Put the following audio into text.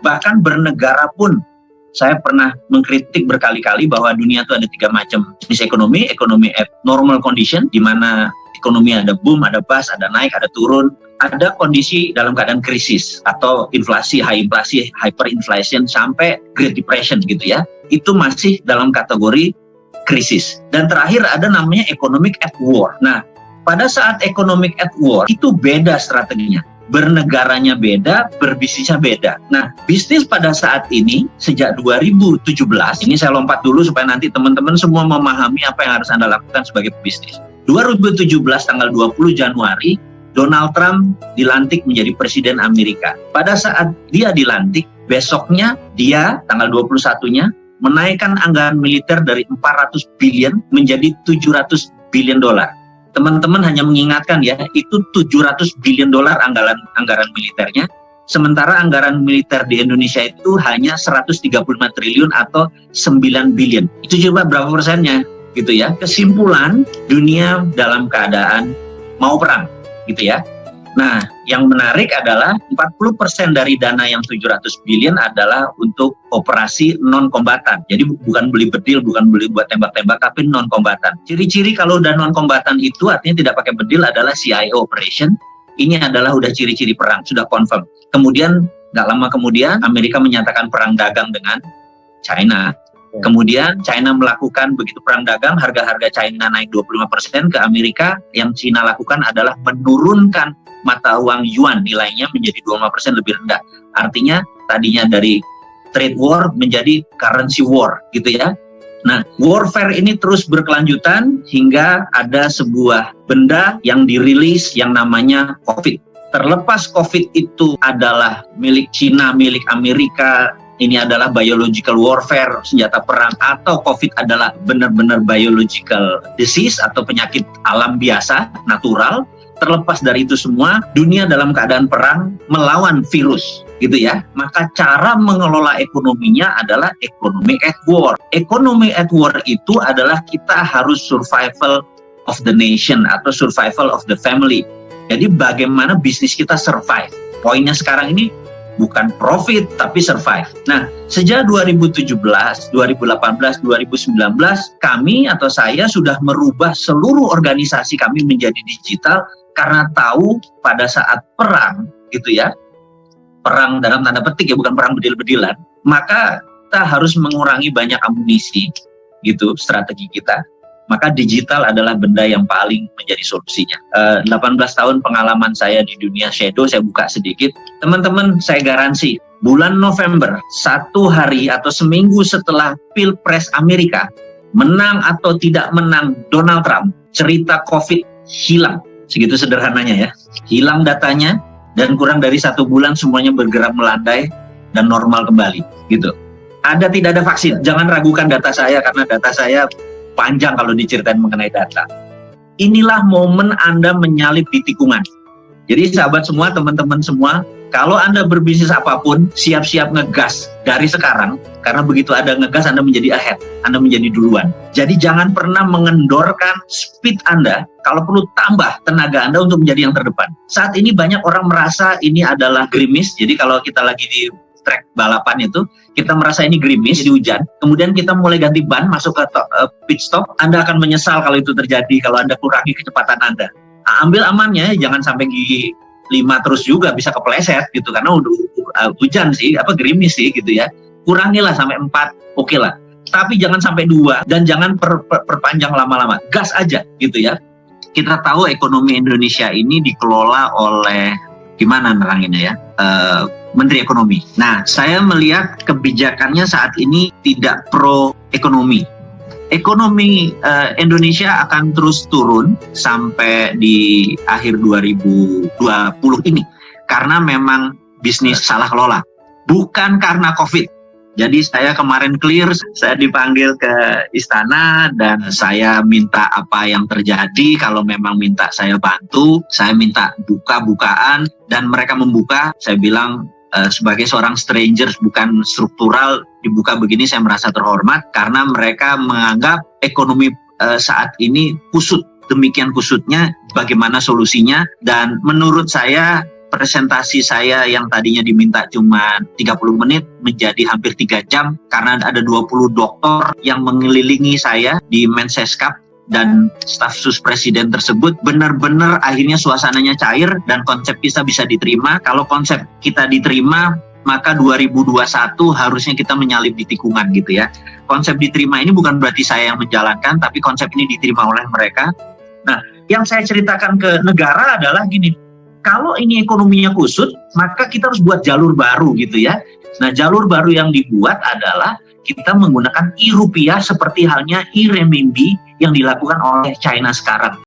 Bahkan bernegara pun, saya pernah mengkritik berkali-kali bahwa dunia itu ada 3 macam jenis ekonomi. Ekonomi at normal condition, di mana ekonomi ada boom, ada bust, ada naik, ada turun. Ada kondisi dalam keadaan krisis atau inflasi, hyperinflation sampai Great Depression gitu ya. Itu masih dalam kategori krisis. Dan terakhir ada namanya economic at war. Nah, pada saat economic at war itu beda strateginya. Bernegaranya beda, berbisnisnya beda. Nah, bisnis pada saat ini sejak 2017, ini saya lompat dulu supaya nanti teman-teman semua memahami apa yang harus Anda lakukan sebagai pebisnis. 2017 tanggal 20 Januari, Donald Trump dilantik menjadi Presiden Amerika. Pada saat dia dilantik, besoknya dia tanggal 21-nya menaikkan anggaran militer dari 400 billion menjadi 700 billion dolar. Teman-teman hanya mengingatkan ya, itu 700 billion dolar anggaran militernya. Sementara anggaran militer di Indonesia itu hanya 135 triliun atau 9 billion. Itu coba berapa persennya gitu ya. Kesimpulan, dunia dalam keadaan mau perang gitu ya. Nah, yang menarik adalah 40% dari dana yang 700 billion adalah untuk operasi non-kombatan. Jadi bukan beli bedil, bukan beli buat tembak-tembak, tapi non-kombatan. Ciri-ciri kalau udah non-kombatan itu artinya tidak pakai bedil adalah CIO operation. Ini adalah udah ciri-ciri perang, sudah confirm. Kemudian, nggak lama kemudian, Amerika menyatakan perang dagang dengan China. Kemudian China melakukan begitu perang dagang, harga-harga China naik 25% ke Amerika. Yang China lakukan adalah menurunkan mata uang yuan, nilainya menjadi 25% lebih rendah. Artinya tadinya dari trade war menjadi currency war gitu ya. Nah, warfare ini terus berkelanjutan hingga ada sebuah benda yang dirilis yang namanya COVID. Terlepas COVID itu adalah milik China, milik Amerika, ini adalah biological warfare, senjata perang, atau COVID adalah benar-benar biological disease atau penyakit alam biasa, natural. Terlepas dari itu semua, dunia dalam keadaan perang melawan virus, gitu ya. Maka cara mengelola ekonominya adalah economy at war. Economy at war itu adalah kita harus survival of the nation atau survival of the family. Jadi bagaimana bisnis kita survive. Poinnya sekarang ini bukan profit, tapi survive. Nah, sejak 2017, 2018, 2019, kami atau saya sudah merubah seluruh organisasi kami menjadi digital karena tahu pada saat perang, gitu ya, perang dalam tanda petik ya, bukan perang bedil-bedilan, maka kita harus mengurangi banyak amunisi, gitu, strategi kita. Maka digital adalah benda yang paling menjadi solusinya. 18 tahun pengalaman saya di dunia shadow, saya buka sedikit. Teman-teman, saya garansi, bulan November, 1 hari atau seminggu setelah Pilpres Amerika, menang atau tidak menang Donald Trump, cerita COVID hilang. Segitu sederhananya ya. Hilang datanya, dan kurang dari 1 bulan semuanya bergerak melandai dan normal kembali. Gitu. Tidak ada vaksin. Jangan ragukan data saya, karena data saya panjang kalau diceritain mengenai data. Inilah momen Anda menyalip di tikungan. Jadi sahabat semua, teman-teman semua, kalau Anda berbisnis apapun, siap-siap ngegas dari sekarang, karena begitu ada ngegas, Anda menjadi ahead, Anda menjadi duluan. Jadi jangan pernah mengendorkan speed Anda, kalau perlu tambah tenaga Anda untuk menjadi yang terdepan. Saat ini banyak orang merasa ini adalah gerimis, jadi kalau kita lagi di track balapan itu, kita merasa ini gerimis, jadi hujan, kemudian kita mulai ganti ban, masuk ke pit stop, Anda akan menyesal kalau itu terjadi, kalau Anda kurangi kecepatan Anda. Nah, ambil amannya, jangan sampai gigi 5 terus juga, bisa kepleset gitu, karena udah hujan sih, gerimis sih gitu ya. Kurangilah sampai 4, oke lah. Tapi jangan sampai 2, dan jangan perpanjang lama-lama, gas aja gitu ya. Kita tahu ekonomi Indonesia ini dikelola oleh, gimana neranginnya ya, Menteri Ekonomi. Nah, saya melihat kebijakannya saat ini tidak pro ekonomi. Ekonomi Indonesia akan terus turun sampai di akhir 2020 ini. Karena memang bisnis salah kelola. Bukan karena COVID. Jadi saya kemarin clear, saya dipanggil ke istana dan saya minta apa yang terjadi. Kalau memang minta saya bantu, saya minta buka-bukaan dan mereka membuka. Saya bilang, sebagai seorang strangers, bukan struktural, dibuka begini saya merasa terhormat karena mereka menganggap ekonomi saat ini kusut. Demikian kusutnya, bagaimana solusinya, dan menurut saya presentasi saya yang tadinya diminta cuma 30 menit menjadi hampir 3 jam karena ada 20 dokter yang mengelilingi saya di Menseskap dan staf sus presiden tersebut. Benar-benar akhirnya suasananya cair dan konsep kita bisa diterima. Kalau konsep kita diterima, maka 2021 harusnya kita menyalip di tikungan gitu ya. Konsep diterima ini bukan berarti saya yang menjalankan, tapi konsep ini diterima oleh mereka. Nah, yang saya ceritakan ke negara adalah gini, kalau ini ekonominya kusut, maka kita harus buat jalur baru gitu ya. Nah, jalur baru yang dibuat adalah kita menggunakan e-rupiah seperti halnya e-renminbi yang dilakukan oleh China sekarang.